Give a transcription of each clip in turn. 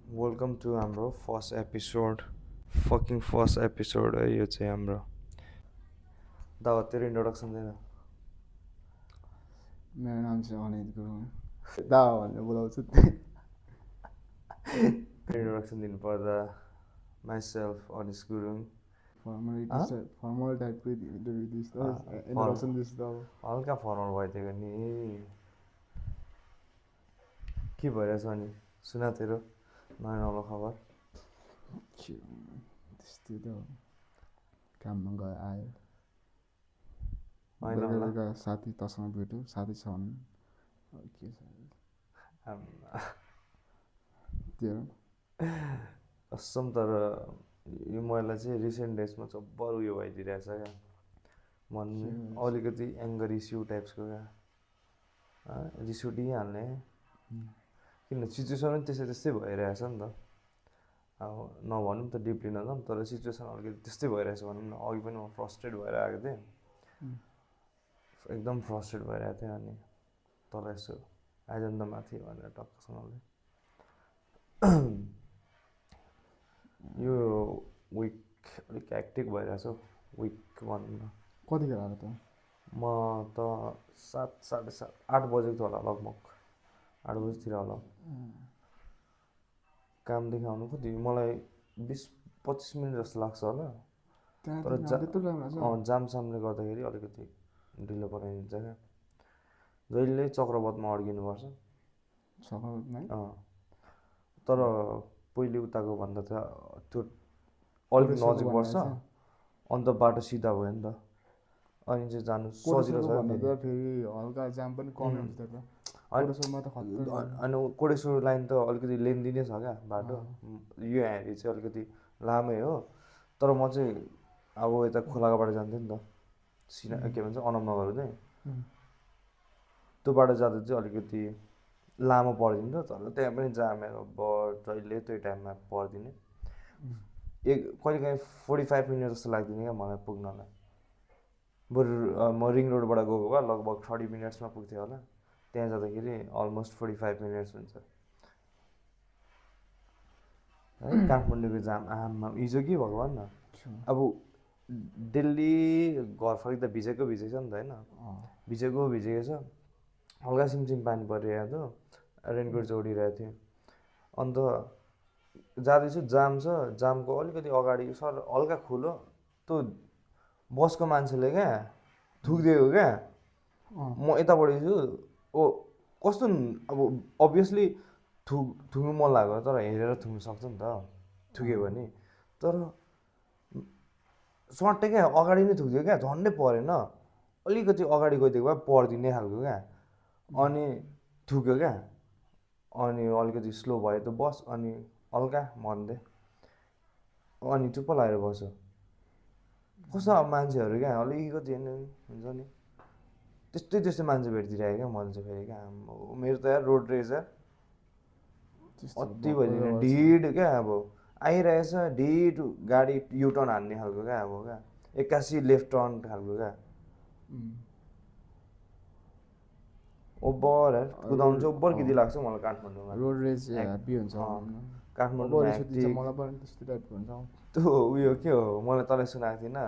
Welcome to हाम्रो first episode first episode है यो चाहिँ हाम्रो दा तेरो इन्ट्रोडक्सन दिएन मेरो नाम चाहिँ अनित गुरुङ दा भनेर बोलाउँछु त्यही इन्ट्रोडक्सन दिनुपर्दा माइसेल्फ अनिस गुरुङ फर्मल टाइपकै इन्ट्रोडक्सन दिस त अब हल्का फर्मल भइदिएको नि के भइरहेछ अनि सुना तेरो नयाँ नौलो खबर त्यस्तै त हो काममा गएर आयो होइन होला बेलुका साथी तसँग भेट्यो साथी छ भने अब के छ त्यो कसम तर यो महिला चाहिँ रिसेन्ट डेजमा जब्बर उयो भइदिइरहेछ क्या मन अलिकति एङ्गर इस्यु टाइप्सको क्या रिस उठिहाल्ने किन सिचुएसन पनि त्यस्तै भइरहेछ नि त अब नभनौँ त डिपली नजाउँ तर सिचुएसन अलिकति त्यस्तै भइरहेछ भनौँ न अघि पनि म फ्रस्ट्रेट भएर आएको थिएँ एकदम फ्रस्ट्रेट भइरहेको थिएँ अनि तल यसो आइज नि त माथि भनेर टक्कसँगले यो विक अलिक एक्टिभ भइरहेछ विक भनौँ न कतिखेर आएको त म त 7 साढे 7 8 बजेको थियो होला लगभग 8 बजीतिर होला कामदेखि आउनु कति मलाई 20-25 मिनट जस्तो लाग्छ होला तर जामसामले गर्दाखेरि अलिकति ढिलो बनाइदिन्छ क्या जहिले चक्रपथमा अड्किनुपर्छ तर पहिले उताको भन्दा त त्यो अलिक नजिक पर्छ अन्त बाटो सिधा भयो नि त अनि चाहिँ जानु सजिलो छ फेरि हल्का जाम पनि कमै हुन्छ अनि कोडेश्वर लाइन त अलिकति लेन्दी नै छ क्या बाटो यो यहाँनिर चाहिँ अलिकति लामै हो तर म चाहिँ अब यता खोलाको बाटो जान्थेँ नि त सिना के भन्छ अनमनगर चाहिँ त्यो बाटो जाँदा चाहिँ अलिकति लामो परिदिन्छ तर त्यहाँ पनि जामहरू जहिले त्यो टाइममा परिदिने कहिलेकाहीँ 45 मिनट जस्तो लाग्दिने क्या मलाई पुग्नलाई बरु म रिङ रोडबाट गएको भए लगभग 30 मिनट्समा पुग्थेँ होला त्यहाँ जाँदाखेरि अलमोस्ट 45 मिनट्स हुन्छ है काठमाडौँको जाम आमा हिजो के भएको भन् न अब डेली घर फर्किँदा भिजेको छ नि त होइन भिजेको छ हल्का सिमसिम पानी परिरहेको थियो रेनकोट चाहिँ उडिरहेको थियो अन्त जाँदैछु जाम छ जामको अलिकति अगाडि सर हल्का खुलो त्यो बसको मान्छेले क्या थुकिदिएको क्या म यतापट्टि छु ओ कस्तो अब अभियसली थुक्नु मन लाग्यो तर हेरेर थुक्नु सक्छ नि त थुक्यो भने तर सट्टै क्या अगाडि नै थुकिदियो क्या झन्डै परेन अलिकति अगाडि गइदिएको भए पर्दिने खालको क्या अनि थुक्यो क्या अनि अलिकति स्लो भयो त्यो बस अनि हल्का भन्दै अनि चुप्प लागेर बस्यो कस्तो अब मान्छेहरू क्या अलिकति हुन्छ नि त्यस्तै मान्छे भेटिदिरहेको क्या मैले चाहिँ फेरि क्या मेरो त यार रोड रेज यार अति भइदिने ढिड क्या अब आइरहेछ ढिड गाडी युटर्न हान्ने खालको क्या अब क्या 81 लेफ्ट टर्न खालको क्या ओभर कुदाउनु चाहिँ ओभर किति लाग्छ मलाई काठमाडौँमा रोड रेज ह्याप्पी हुन्छ काठमाडौँमा त्यो उयो के हो मलाई तँलाई सुनाएको थिइनँ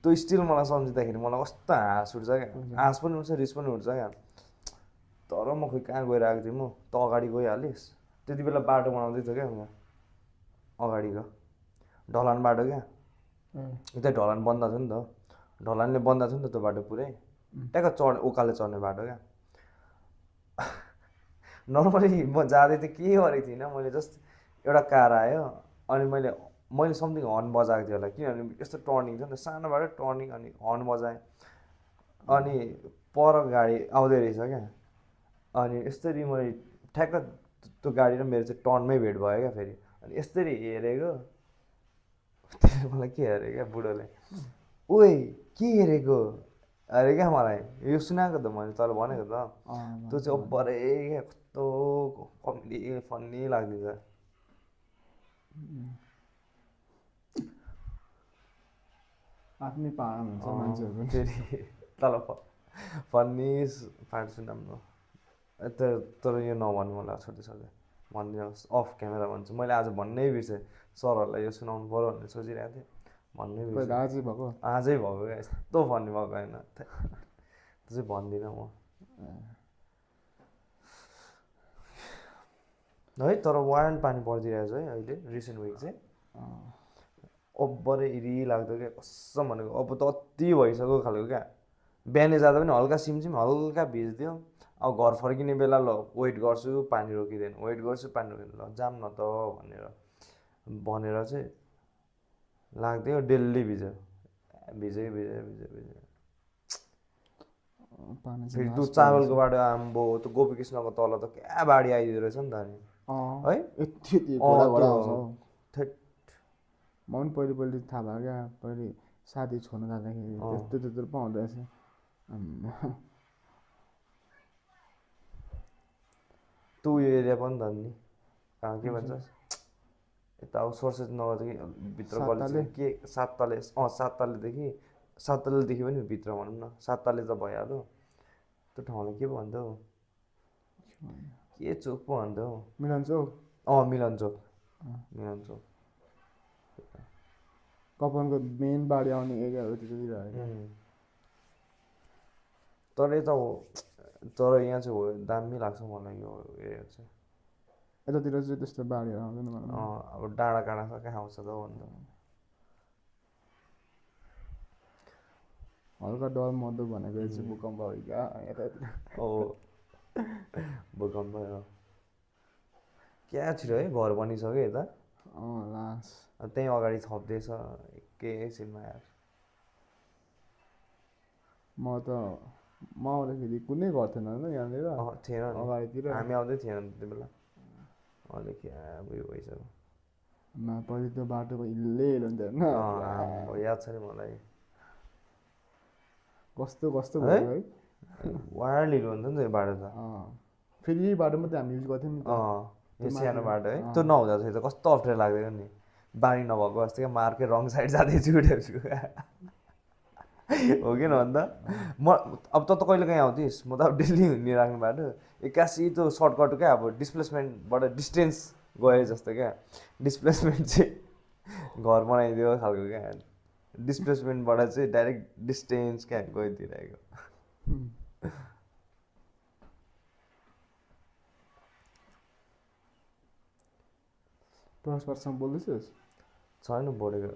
त्यो स्टिल मलाई सम्झिँदाखेरि मलाई कस्तो हाँस उठ्छ क्या हाँस पनि उठ्छ रिस पनि उठ्छ क्या तर म खोइ कहाँ गएर आएको थिएँ म त अगाडि गइहालिस् त्यति बेला बाटो बनाउँदै थियो क्या उहाँ अगाडिको ढलान बाटो क्या उतै ढलान बन्द थियो नि त ढलानले बन्द थियो नि त त्यो बाटो पुरै ट्याक्क उकालो चढ्ने बाटो क्या नर्मली म जाँदै थिएँ के गरेको थिइनँ मैले जस्ट एउटा कार आयो अनि मैले समथिङ हर्न बजाएको थिएँ होला किनभने यस्तो टर्निङ थियो नि त सानो बाटो टर्निङ अनि हर्न बजाएँ अनि पर गाडी आउँदै रहेछ क्या अनि यसरी मैले ठ्याक्क त्यो गाडी र मेरो चाहिँ टर्नमै भेट भयो क्या फेरि अनि यसरी हेरेको मलाई के हेरेँ क्या बुढोले ओए के हेरेको अरे क्या मलाई यो सुनाएको त मैले तर भनेको त त्यो चाहिँ ओभरै क्या कस्तो कमेडी फन्नी लाग्दैछ आफ्नै पारा हुन्छ मान्छेहरू फेरि तल फन्नी पार्ट सुनाउनु तर यो नभन्नु मलाई छोड्दै भनिदिनुहोस् अफ क्यामेरा भन्छु मैले आज भन्नै बिर्सेँ सरहरूलाई यो सुनाउनु पऱ्यो भनेर सोचिरहेको थिएँ भन्नै बिर्सेँ पहिला आजै भएको आजै भएको क्या यस्तो फनी भएको होइन त्यो चाहिँ भन्दिनँ म है तर वाइल्ड पानी परिदिरहेको छ है अहिले रिसेन्ट विक चाहिँ ओभरै इरी लाग्दो क्या कसम भनेको अब त अति भइसक्यो खालको क्या बिहानै जाँदा पनि हल्का सिमसिम हल्का भिज्दियो अब घर फर्किने बेला ल वेट गर्छु पानी रोकिँदैन वेट गर्छु पानी रोकिँदैन ल जाम न त भनेर चाहिँ लाग्थ्यो डेली भिज्यो भिज्यो पानी फेरि त्यो चावलको बाटो आम्बो त्यो गोपी कृष्णको तल त क्या बाढी आइदिँदो रहेछ नि त अनि है यति घोडा घोडा आउँछ हौ। थेट म पनि पहिले थाहा भयो क्या पहिले साथी छोड्नु जाँदाखेरि त्यस्तो पो हुँदो रहेछ त्यो उयो एरिया पनि त नि के भन्छ यता अब सोर्सेस नगरदेखि भित्र गल्ली के सात तलेदेखि पनि भित्र भनौँ न 7 तले त भइहाल्यो त्यो ठाउँलाई के पो भन्थ्यो के चोक पो भन्थ्यो मिलन चोक मिलन चोक कपनको मेन बाढी आउने एरियाहरू त्यतातिर होइन तर यता हो तर यहाँ चाहिँ हो दामी लाग्छ मलाई यो एरिया चाहिँ यतातिर चाहिँ त्यस्तो बाढीहरू आउँदैन भनौँ अब डाँडा काँडा छ कहाँ आउँछ त भन्दा हल्का डर मर्दो भनेको चाहिँ भूकम्प हो क्या यतातिर भूकम्प क्या छिटो है घर बनिसक्यो यता लास त्यहीँ अगाडि थप्दैछ एकैछिनमा यार म आउँदाखेरि कुनै घर थिएन होइन यहाँनिर थिएन अगाडितिर हामी आउँदै थिएन त्यति बेला अहिले क्या उयो भइसक्यो पहिले त्यो बाटोको हिल्लै हिल हुन्थ्यो होइन याद छ नि मलाई कस्तो भयो है वायर हिल हुन्थ्यो नि त यो बाटो त फेरि यही बाटो मात्रै हामी युज गर्थ्यौँ नि त यो सानो बाटो है त्यो नहुँदाखेरि त कस्तो अप्ठ्यारो लाग्दैन नि बानी नभएको जस्तो क्या मार्कै रङ साइड जाँदैछु हो कि न अन्त म अब त कहिले काहीँ आउँथिस् म त अब डेली हिँडिराख्ने बाटो एक्कासी त्यो सर्टकट क्या अब डिस्प्लेसमेन्टबाट डिस्टेन्स गयो जस्तो क्या डिस्प्लेसमेन्ट चाहिँ घर बनाइदियो खालको क्या डिस्प्लेसमेन्टबाट चाहिँ डाइरेक्ट डिस्टेन्स क्या गइदिइरहेको परस्परसँग बोल्दैछस् छैन बोलेको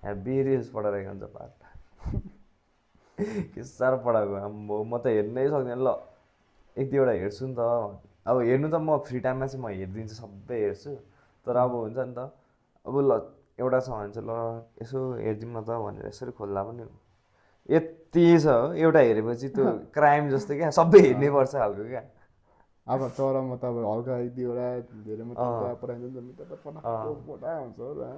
ह्याप्पी रिल्स पठाइरहेको हुन्छ पाठ के साह्रो पढाएको आम्बो म त हेर्नै सक्दिनँ ल एक दुईवटा हेर्छु नि त अब हेर्नु त म फ्री टाइममा चाहिँ म हेरिदिन्छु सबै हेर्छु तर अब हुन्छ नि त अब ल एउटा छ भने चाहिँ ल यसो हेरिदिउँ न त भनेर यसरी खोल्दा पनि यति छ हो एउटा हेरेपछि त्यो क्राइम जस्तो क्या सबै हेर्नै पर्छ खालको क्या अब तर म त अब हल्का एक दुईवटा धेरै मात्रै पठाइन्छ नि त पटा हुन्छ होला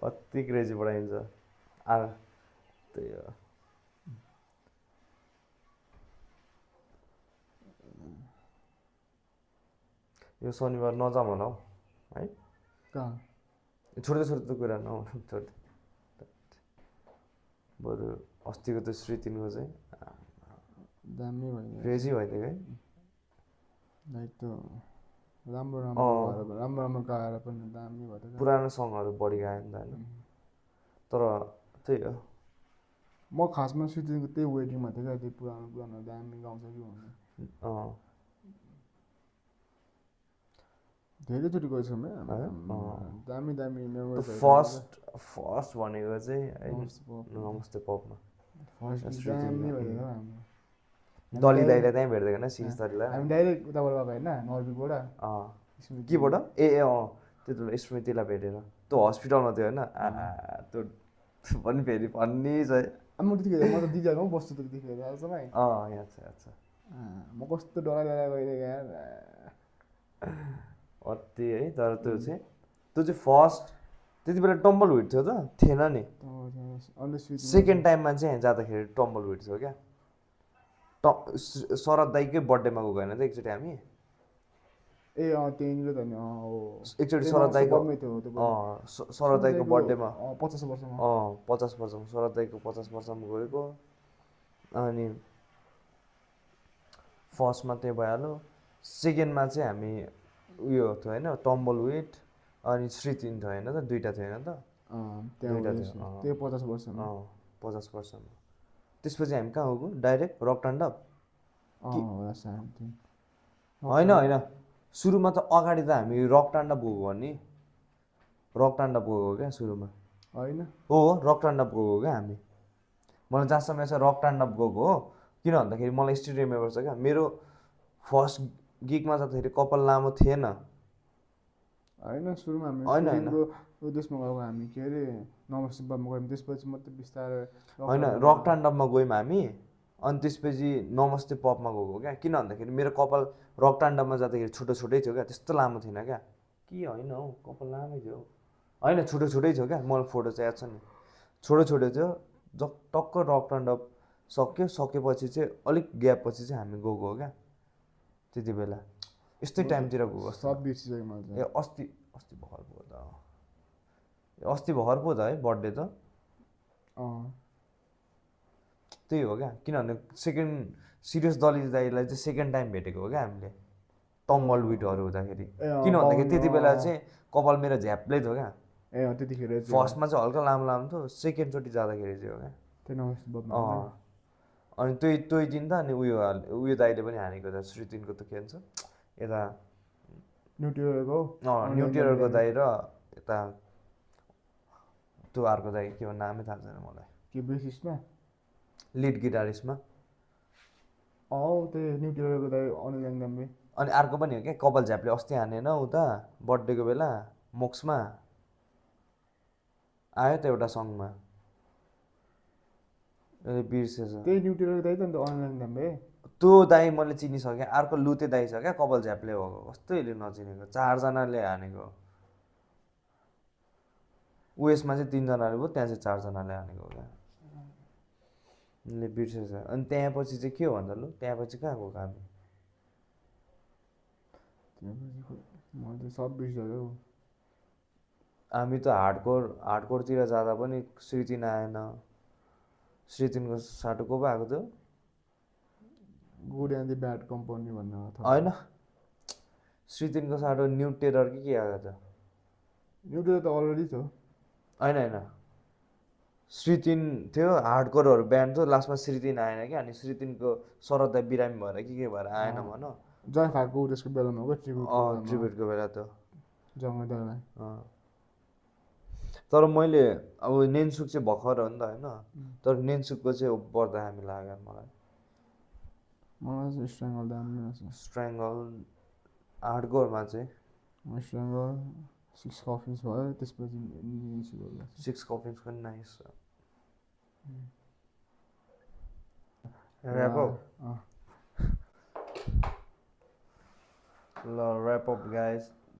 अति क्रेजी पढाइन्छ त्यही हो यो शनिबार नजाउँ होला हौ है छोड्दै कुरा छोड्दै बरु अस्तिको त्यो श्रीतिनको चाहिँ दामी भयो क्रेजी भइदियो है लाइक त्यो राम्रो गाएर पनि दामी भयो पुरानो सङहरू बढी गायो नि त होइन तर त्यही हो म खासमा सुटिङको त्यही वेटिङमा थिएँ क्या त्यो पुरानो दामी गाउँछ कि भन्ने धेरैचोटि गएछु दामी फर्स्ट भनेको चाहिँ नमस्ते पपमा दामी भयो दली दाइलाई त्यहीँ भेट्दै होइन सिरिज दलीलाई हामी डाइरेक्ट उताबाट गएको होइन नर्बिकबाट केबाट त्यो स्मृतिलाई भेटेर त्यो हस्पिटलमा थियो होइन त्यो पनि फेरि भन्ने चाहिँ म त्यतिखेर म त दिदीहरूमा बस्छु त्यतिखेर याद छ याद छ म कस्तो डराएर गइदिएँ यार अति है तर त्यो चाहिँ फर्स्ट त्यति बेला टम्बल हुड थियो त थिएन नि सेकेन्ड टाइममा चाहिँ जाँदाखेरि टम्बल हुड थियो क्या शरद दाईकै बर्थडेमा गएको होइन त एकचोटि हामी त्यहीँनिर त नि एकचोटि शरद दाईको बर्थडेमा 50 वर्षमा 50 वर्षमा शरद दाईको 50 वर्षमा गएको अनि फर्स्टमा त्यही भइहाल्यो सेकेन्डमा चाहिँ हामी उयो थियो होइन टम्बल विट अनि श्रीतिन थियो होइन त दुईवटा थियो होइन त त्यहाँ दुईवटा उयो थियो त्यो 50 वर्षमा 50%। त्यसपछि हामी कहाँ गएको डाइरेक्ट रक टान्डा होला सायद होइन होइन सुरुमा त अगाडि त हामी रक टान्डा गएको हो नि रक टान्डा गएको क्या सुरुमा होइन हो रक टान्डा गएको क्या हामी मलाई जहाँसम्म छ रक टान्डा गएको हो किन भन्दाखेरि मलाई स्टिल रिमेम्बर छ क्या मेरो फर्स्ट गिगमा जाँदाखेरि कपाल लामो थिएन होइन सुरुमा हामी होइन, होइन। सुटिङको उद्देश्यमा गएको हामी के अरे नमस्ते बममा गयौँ त्यसपछि मात्रै बिस्तारै होइन रक टान्डपमा गयौँ हामी अनि त्यसपछि नमस्ते पपमा गएको क्या किन भन्दाखेरि मेरो कपाल रक टान्डपमा जाँदाखेरि छुट्टै छुट्टै थियो क्या त्यस्तो लामो थिएन क्या के होइन हौ कपाल लामै थियो होइन छुट्टै छुट्टै थियो क्या मलाई फोटो चाहिँ याद छ नि छोटो छोटो थियो टक्क रक टान्डप सकेपछि चाहिँ अलिक ग्याप पछि चाहिँ हामी गएको हो क्या त्यति बेला यस्तै टाइमतिर गएको सब बिर्सिसक्यो मैले ए अस्ति अस्ति भर्खर पो त अस्ति भर्खर पो त है बर्थडे त त्यही हो क्या किनभने सेकेन्ड सिरियस दलित दाईलाई चाहिँ सेकेन्ड टाइम भेटेको हो क्या हामीले टम्बल विटहरू हुँदाखेरि किन भन्दाखेरि त्यति बेला चाहिँ कपाल मेरो झ्याप्लै थियो क्या ए त्यतिखेर फर्स्टमा चाहिँ हल्का लामो लामो थियो सेकेन्डचोटि जाँदाखेरि चाहिँ हो क्या त्यो नमस्ते बममा अनि त्यही दिन त अनि उयो दाइले पनि हानेको त श्रीतिनको त के भन्छ यता न्युट्रियरको न्युट्रियरको दाइ र यता त्यो अर्को दाइ के हो नामै थाहा छैन मलाई के बेसिसमा लिड गिटारिस्टमा त्यही न्युट्रियरको दाइ अनिल याङदाम्बे अनि अर्को पनि हो क्या कपाल झ्यापले अस्ति हानेन उता बर्थडेको बेला मोक्समा आयो त एउटा सङमा बिर्सेछ त्यही न्युट्रियरको दाइ त अन्त अनिल याङदाम्बे त्यो दाई मैले चिनिसकेँ अर्को लुते दाई छ क्या कपाल झ्यापले भएको कस्तो अहिले नचिनेको 4जनाले हानेको उयसमा चाहिँ 3जनाले भयो त्यहाँ चाहिँ 4जनाले हानेको हो क्या ले बिर्सेछ अनि त्यहाँपछि चाहिँ के हो भन्दा लु त्यहाँपछि कहाँ गएको हामी मैले सब बिर्सिसक्यो हामी त हार्डकोरतिर जाँदा पनि श्रीतिन आएन श्रीतिनको साटो को पो आएको थियो good and the bad company भन्ने होइन श्रीतिनको साटो न्यू टेरर के आएको थियो न्युट्रियर त अलरेडी थियो होइन होइन श्रीतिन थियो हार्डकोरहरू ब्यान्ड थियो लास्टमा श्रीतिन आएन क्या अनि श्रीतिनको शरद बिरामी भएर के भएर आएन भन जय फाको त्यसको बेलामा हो ट्रिब्युटको बेला त जङ्गदालाई तर मैले अब नेनसुक चाहिँ भर्खर हो नि त होइन तर नेनसुकको चाहिँ बढ्दा हामी लाग्यो मलाई चाहिँ स्ट्राङ्गल दामी लाग्छ स्ट्राङ्गल हार्डकोरमा चाहिँ स्ट्राङ्गल 6 कफिन्स भयो त्यसपछि 6 कफिन्स पनि नाइस छ ऱ्याप ल ऱ्याप अप गाइज